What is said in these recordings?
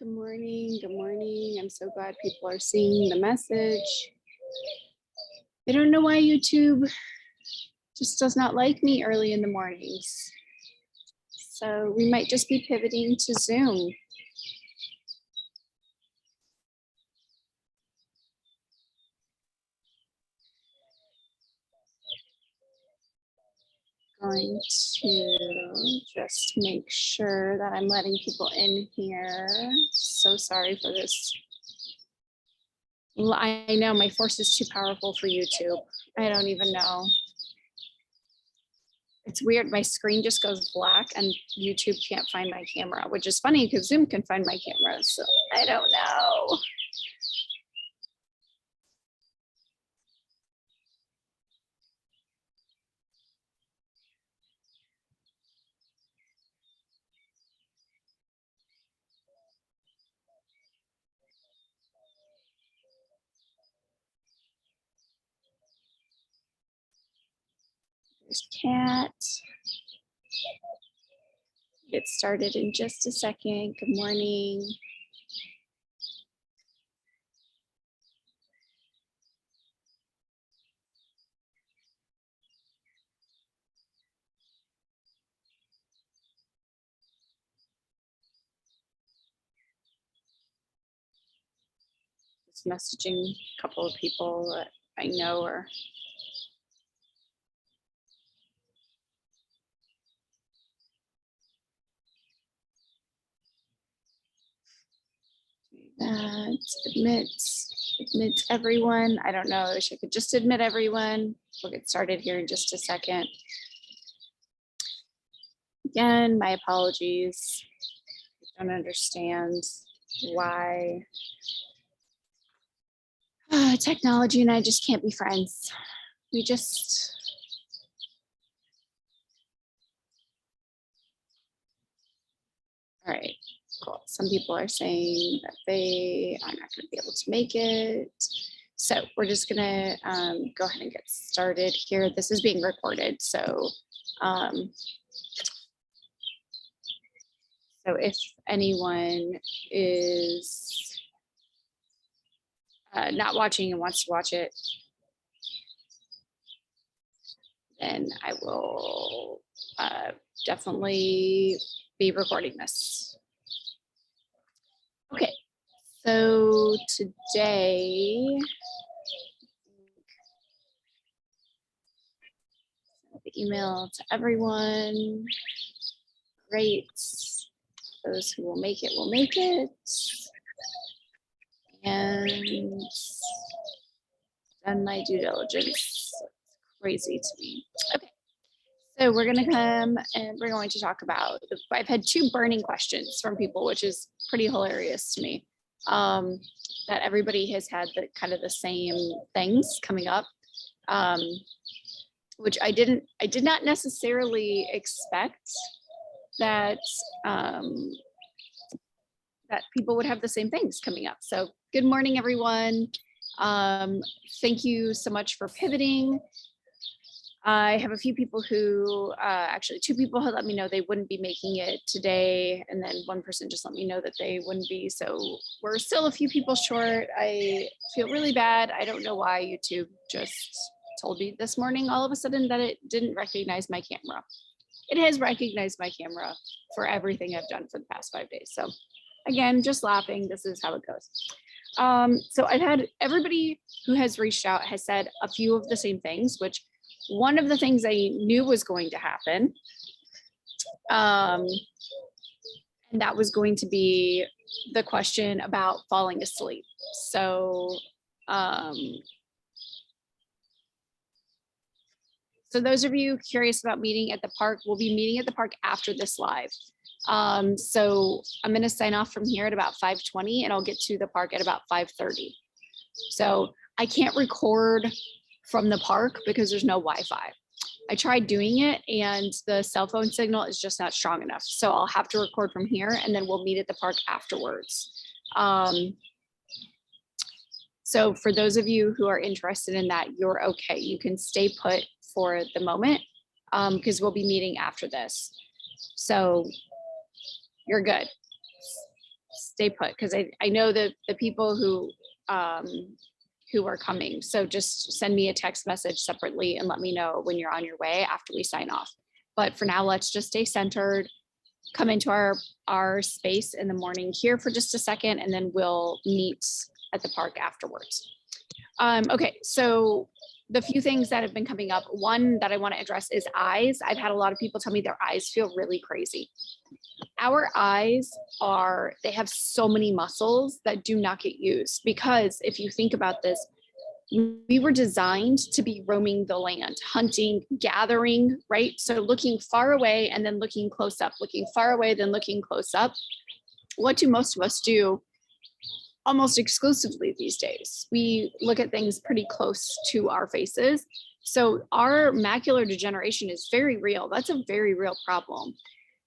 Good morning, good morning. I'm so glad people are seeing the message. I don't know why YouTube just does not like me early in the mornings. So we might just be pivoting to Zoom. Going to just make sure that I'm letting people in here. So sorry for this. I know my force is too powerful for YouTube. I don't even know. It's weird. My screen just goes black and YouTube can't find my camera, which is funny because Zoom can find my camera. So I don't know. There's Kat. Get started in just a second. Good morning. Just messaging a couple of people that I know are that admits everyone. I don't know. I wish I could just admit everyone. We'll get started here in just a second. Again, my apologies. I don't understand why technology and I just can't be friends. We just all right. Cool. Some people are saying that they are not going to be able to make it. So we're just going to go ahead and get started here. This is being recorded. So if anyone is not watching and wants to watch it, then I will definitely be recording this. Okay, so today, the email to everyone. Great. Those who will make it will make it. And done my due diligence. It's crazy to me. Okay. So we're going to come and we're going to talk about, I've had 2 burning questions from people, which is pretty hilarious to me. That everybody has had the kind of the same things coming up, which I did not necessarily expect that that people would have the same things coming up. So good morning, everyone. Thank you so much for pivoting. I have a few people who, actually 2 people had let me know they wouldn't be making it today. And then 1 person just let me know that they wouldn't be. So we're still a few people short. I feel really bad. I don't know why YouTube just told me this morning all of a sudden that it didn't recognize my camera. It has recognized my camera for everything I've done for the past 5 days. So again, just laughing. This is how it goes. So I've had everybody who has reached out has said a few of the same things, which one of the things I knew was going to happen, and that was going to be the question about falling asleep. So, so those of you curious about meeting at the park, we'll be meeting at the park after this live. So I'm going to sign off from here at about 5:20, and I'll get to the park at about 5:30. So I can't record from the park because there's no Wi-Fi. I tried doing it and the cell phone signal is just not strong enough. So I'll have to record from here and then we'll meet at the park afterwards. So for those of you who are interested in that, you're okay. You can stay put for the moment because we'll be meeting after this. So you're good. Stay put because I know that the people who are coming. So just send me a text message separately and let me know when you're on your way after we sign off. But for now, let's just stay centered, come into our space in the morning here for just a second, and then we'll meet at the park afterwards. Okay, so the few things that have been coming up, one that I want to address is eyes. I've had a lot of people tell me their eyes feel really crazy. Our eyes they have so many muscles that do not get used because if you think about this, we were designed to be roaming the land, hunting, gathering, right? So looking far away and then looking close up, looking far away, then looking close up. What do most of us do almost exclusively these days? We look at things pretty close to our faces. So our macular degeneration is very real. That's a very real problem.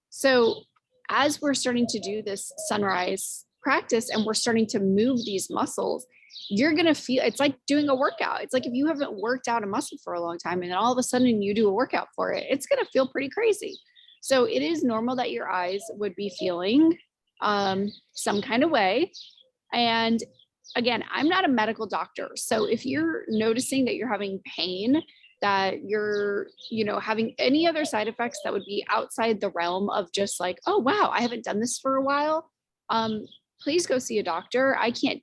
So as we're starting to do this sunrise practice and we're starting to move these muscles, you're going to feel, it's like doing a workout. It's like if you haven't worked out a muscle for a long time and then all of a sudden you do a workout for it, it's going to feel pretty crazy. So it is normal that your eyes would be feeling some kind of way. And again, I'm not a medical doctor. So if you're noticing that you're having pain, that you're, having any other side effects that would be outside the realm of just like, oh, wow, I haven't done this for a while. Please go see a doctor. I can't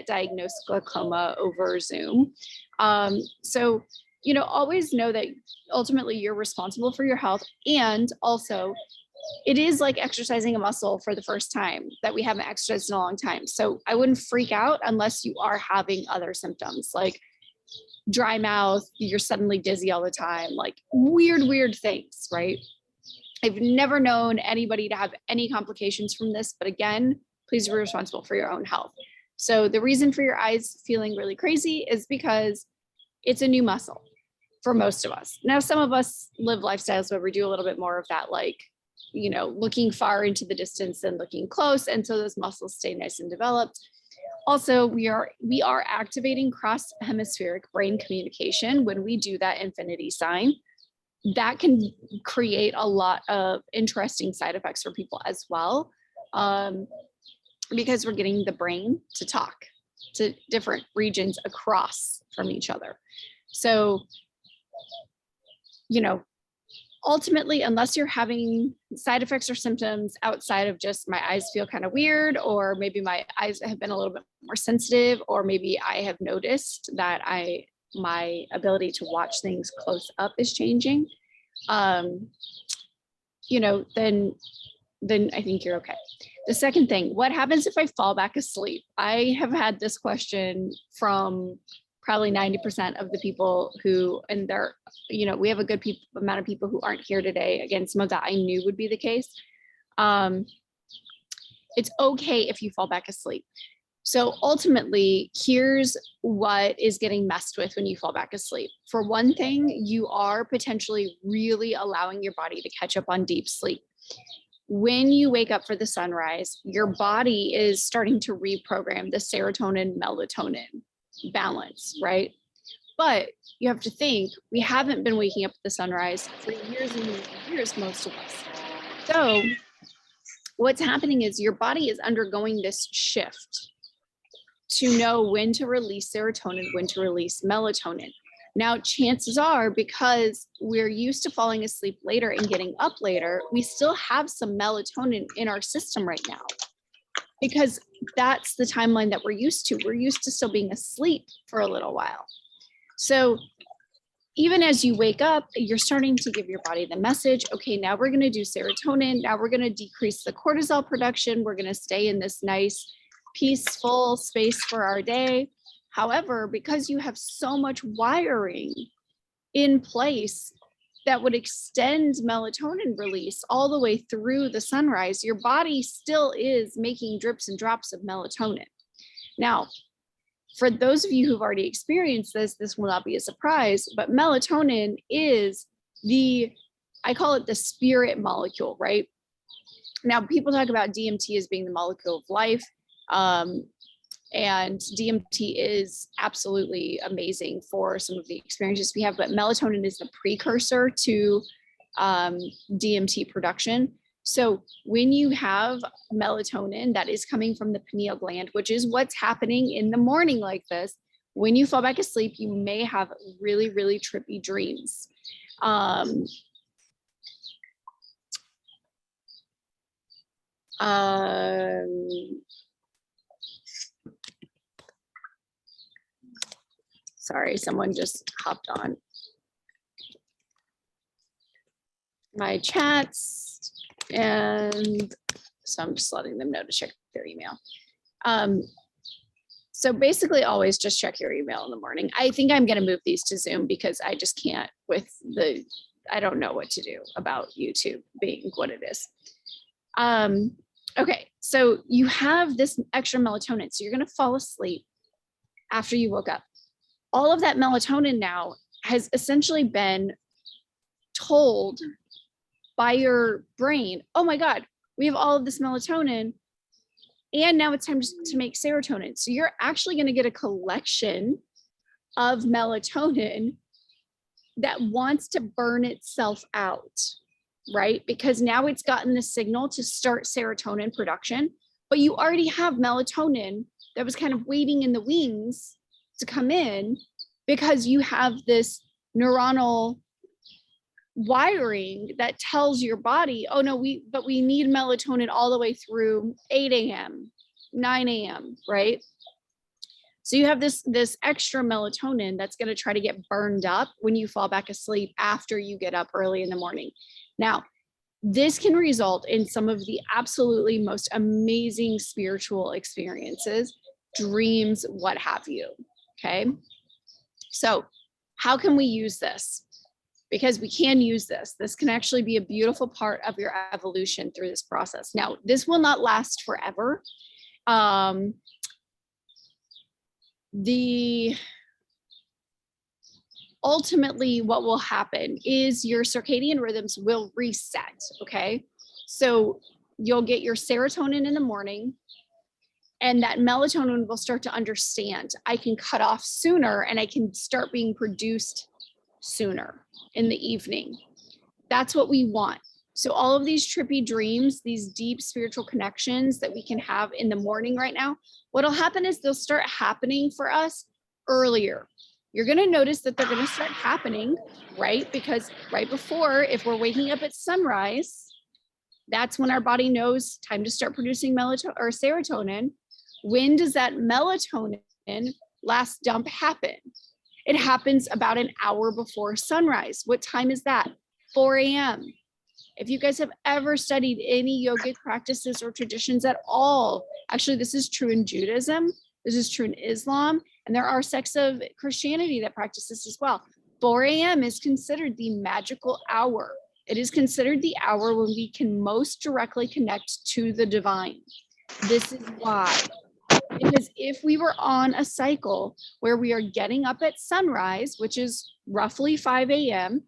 diagnose glaucoma over Zoom. So, always know that ultimately you're responsible for your health. And also it is like exercising a muscle for the first time that we haven't exercised in a long time. So I wouldn't freak out unless you are having other symptoms like dry mouth, you're suddenly dizzy all the time, like weird things, right? I've never known anybody to have any complications from this, but again, please be responsible for your own health. So the reason for your eyes feeling really crazy is because it's a new muscle for most of us. Now, some of us live lifestyles where we do a little bit more of that, like, looking far into the distance and looking close. And so those muscles stay nice and developed. Also, we are activating cross-hemispheric brain communication when we do that infinity sign. That can create a lot of interesting side effects for people as well, because we're getting the brain to talk to different regions across from each other. So, ultimately, unless you're having side effects or symptoms outside of just my eyes feel kind of weird, or maybe my eyes have been a little bit more sensitive, or maybe I have noticed that my ability to watch things close up is changing, you know, then I think you're okay. The second thing, what happens if I fall back asleep? I have had this question from probably 90% of the people who, and they're, you know, we have a good amount of people who aren't here today. Again, some of that I knew would be the case. It's okay if you fall back asleep. So ultimately, here's what is getting messed with when you fall back asleep. For one thing, you are potentially really allowing your body to catch up on deep sleep. When you wake up for the sunrise, your body is starting to reprogram the serotonin melatonin balance, right? But you have to think, we haven't been waking up at the sunrise for years and years and years, most of us. So what's happening is your body is undergoing this shift to know when to release serotonin, when to release melatonin. Now, chances are, because we're used to falling asleep later and getting up later, we still have some melatonin in our system right now, because that's the timeline that we're used to. We're used to still being asleep for a little while. So even as you wake up, you're starting to give your body the message, okay, now we're going to do serotonin. Now we're going to decrease the cortisol production. We're going to stay in this nice, peaceful space for our day. However, because you have so much wiring in place that would extend melatonin release all the way through the sunrise, your body still is making drips and drops of melatonin. Now, for those of you who've already experienced this will not be a surprise, but melatonin is I call it the spirit molecule, right? Now, people talk about DMT as being the molecule of life. And DMT is absolutely amazing for some of the experiences we have, but melatonin is the precursor to DMT production. So when you have melatonin that is coming from the pineal gland, which is what's happening in the morning like this, when you fall back asleep, you may have really, really trippy dreams. Sorry, someone just hopped on my chats, and so I'm just letting them know to check their email. So basically always just check your email in the morning. I think I'm going to move these to Zoom because I just can't I don't know what to do about YouTube being what it is. Okay, so you have this extra melatonin, so you're going to fall asleep after you woke up. All of that melatonin now has essentially been told by your brain, oh my God, we have all of this melatonin, and now it's time to make serotonin. So you're actually going to get a collection of melatonin that wants to burn itself out, right? Because now it's gotten the signal to start serotonin production, but you already have melatonin that was kind of waiting in the wings to come in, because you have this neuronal wiring that tells your body, oh no, we need melatonin all the way through 8 a.m., 9 a.m., right? So you have this extra melatonin that's going to try to get burned up when you fall back asleep after you get up early in the morning. Now, this can result in some of the absolutely most amazing spiritual experiences, dreams, what have you, okay? So how can we use this? Because we can use this. This can actually be a beautiful part of your evolution through this process. Now, this will not last forever. Ultimately, what will happen is your circadian rhythms will reset, okay? So you'll get your serotonin in the morning, and that melatonin will start to understand, I can cut off sooner and I can start being produced sooner in the evening. That's what we want. So all of these trippy dreams, these deep spiritual connections that we can have in the morning right now, what'll happen is they'll start happening for us earlier. you're going to notice that they're going to start happening, right? Because right before, if we're waking up at sunrise, that's when our body knows time to start producing melatonin or serotonin. When does that melatonin last dump happen? It happens about an hour before sunrise. What time is that? 4 a.m. If you guys have ever studied any yogic practices or traditions at all, actually, this is true in Judaism, this is true in Islam, and there are sects of Christianity that practice this as well. 4 a.m. is considered the magical hour. It is considered the hour when we can most directly connect to the divine. This is why. Because if we were on a cycle where we are getting up at sunrise, which is roughly 5 a.m.,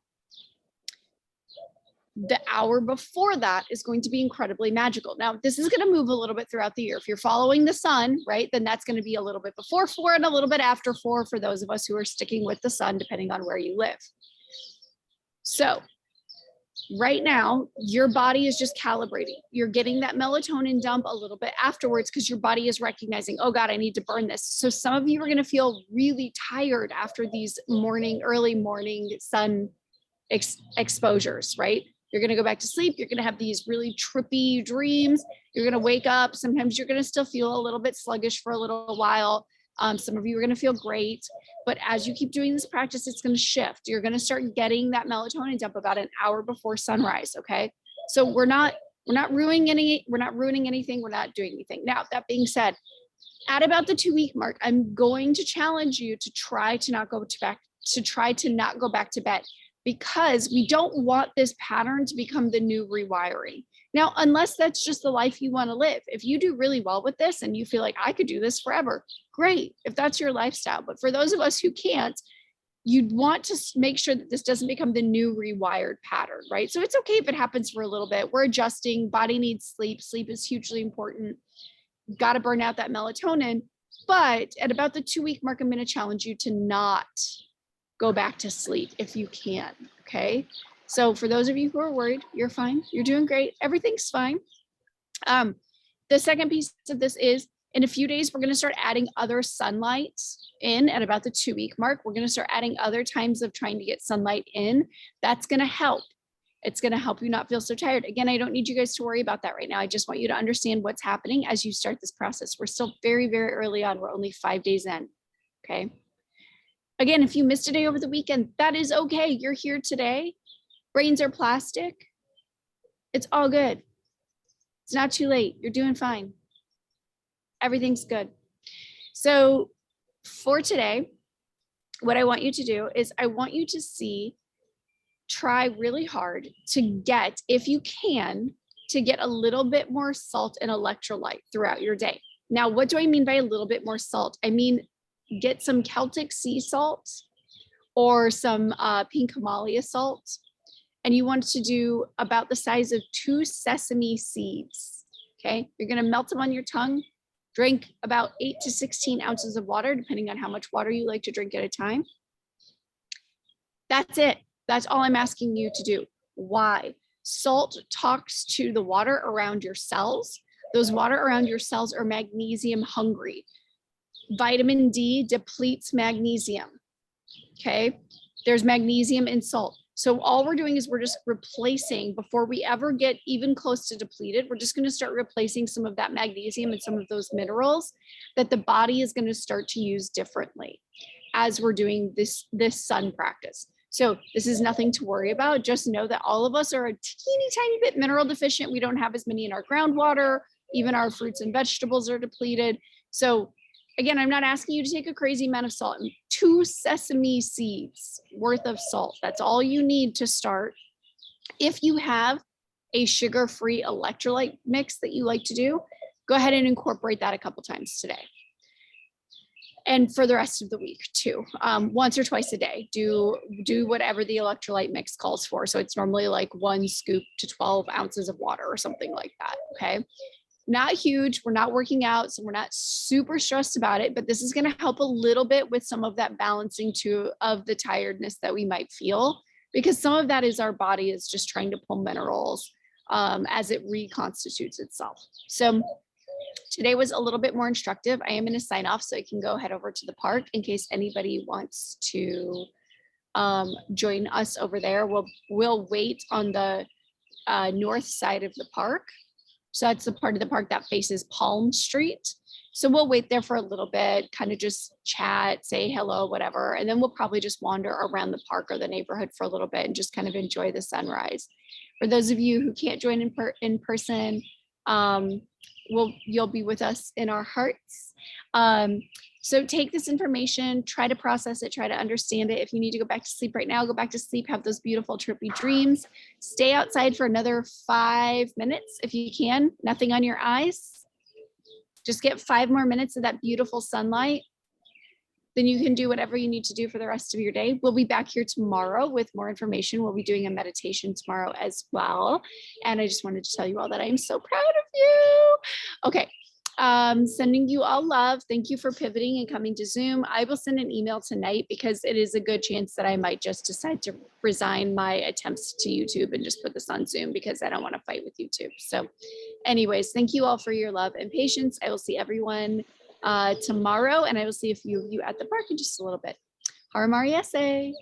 the hour before that is going to be incredibly magical. Now, this is going to move a little bit throughout the year. If you're following the sun, right, then that's going to be a little bit before 4 and a little bit after 4 for those of us who are sticking with the sun, depending on where you live. So right now, your body is just calibrating. You're getting that melatonin dump a little bit afterwards because your body is recognizing, oh God, I need to burn this. So some of you are going to feel really tired after these early morning sun exposures, right? You're going to go back to sleep. You're going to have these really trippy dreams. You're going to wake up. Sometimes you're going to still feel a little bit sluggish for a little while. Some of you are going to feel great, but as you keep doing this practice, it's going to shift. You're going to start getting that melatonin dump about an hour before sunrise. Okay. So we're not ruining anything. We're not doing anything. Now, that being said, at about the 2-week mark, I'm going to challenge you to try to not go back to bed, because we don't want this pattern to become the new rewiring. Now, unless that's just the life you want to live. If you do really well with this and you feel like I could do this forever, great, if that's your lifestyle. But for those of us who can't, you'd want to make sure that this doesn't become the new rewired pattern, right? So it's okay if it happens for a little bit. We're adjusting. Body needs sleep. Sleep is hugely important. Got to burn out that melatonin. But at about the 2-week mark, I'm going to challenge you to not go back to sleep if you can, okay? So for those of you who are worried, you're fine. You're doing great. Everything's fine. The second piece of this is, in a few days, we're going to start adding other sunlight in at about the 2-week mark. We're going to start adding other times of trying to get sunlight in. That's going to help. It's going to help you not feel so tired. Again, I don't need you guys to worry about that right now. I just want you to understand what's happening as you start this process. We're still very, very early on. We're only 5 days in, okay? Again, if you missed a day over the weekend, that is okay. You're here today. Brains are plastic. It's all good. It's not too late. You're doing fine. Everything's good. So for today, what I want you to do is I want you to try really hard to get, if you can, to get a little bit more salt and electrolyte throughout your day. Now, what do I mean by a little bit more salt? I mean, get some Celtic sea salt or some pink Himalaya salt. And you want to do about the size of 2 sesame seeds, okay? You're gonna melt them on your tongue, drink about 8 to 16 ounces of water, depending on how much water you like to drink at a time. That's it. That's all I'm asking you to do. Why? Salt talks to the water around your cells. Those water around your cells are magnesium hungry. Vitamin D depletes magnesium, okay? There's magnesium in salt. So all we're doing is we're just replacing, before we ever get even close to depleted, we're just gonna start replacing some of that magnesium and some of those minerals that the body is gonna start to use differently as we're doing this sun practice. So this is nothing to worry about. Just know that all of us are a teeny tiny bit mineral deficient. We don't have as many in our groundwater. Even our fruits and vegetables are depleted. So again, I'm not asking you to take a crazy amount of salt. 2 sesame seeds worth of salt. That's all you need to start. If you have a sugar-free electrolyte mix that you like to do, go ahead and incorporate that a couple times today. And for the rest of the week too, once or twice a day, do whatever the electrolyte mix calls for. So it's normally like 1 scoop to 12 ounces of water or something like that, okay? Not huge, we're not working out, so we're not super stressed about it, but this is gonna help a little bit with some of that balancing too of the tiredness that we might feel, because some of that is our body is just trying to pull minerals as it reconstitutes itself. So Today was a little bit more instructive. I am going to sign off so I can go head over to the park in case anybody wants to join us over there. We'll wait on the north side of the park. So that's the part of the park that faces Palm Street. So we'll wait there for a little bit, kind of just chat, say hello, whatever. And then we'll probably just wander around the park or the neighborhood for a little bit and just kind of enjoy the sunrise. For those of you who can't join in person, you'll be with us in our hearts. So take this information, try to process it, try to understand it. If you need to go back to sleep right now, go back to sleep, have those beautiful trippy dreams. Stay outside for another 5 minutes if you can, nothing on your eyes. Just get 5 more minutes of that beautiful sunlight. Then you can do whatever you need to do for the rest of your day. We'll be back here tomorrow with more information. We'll be doing a meditation tomorrow as well. And I just wanted to tell you all that I am so proud of you. Okay. Sending you all love. Thank you for pivoting and coming to Zoom. I will send an email tonight because it is a good chance that I might just decide to resign my attempts to YouTube and just put this on Zoom because I don't want to fight with YouTube. So anyways, thank you all for your love and patience. I will see everyone tomorrow, and I will see a few of you at the park in just a little bit. Hara Mariese.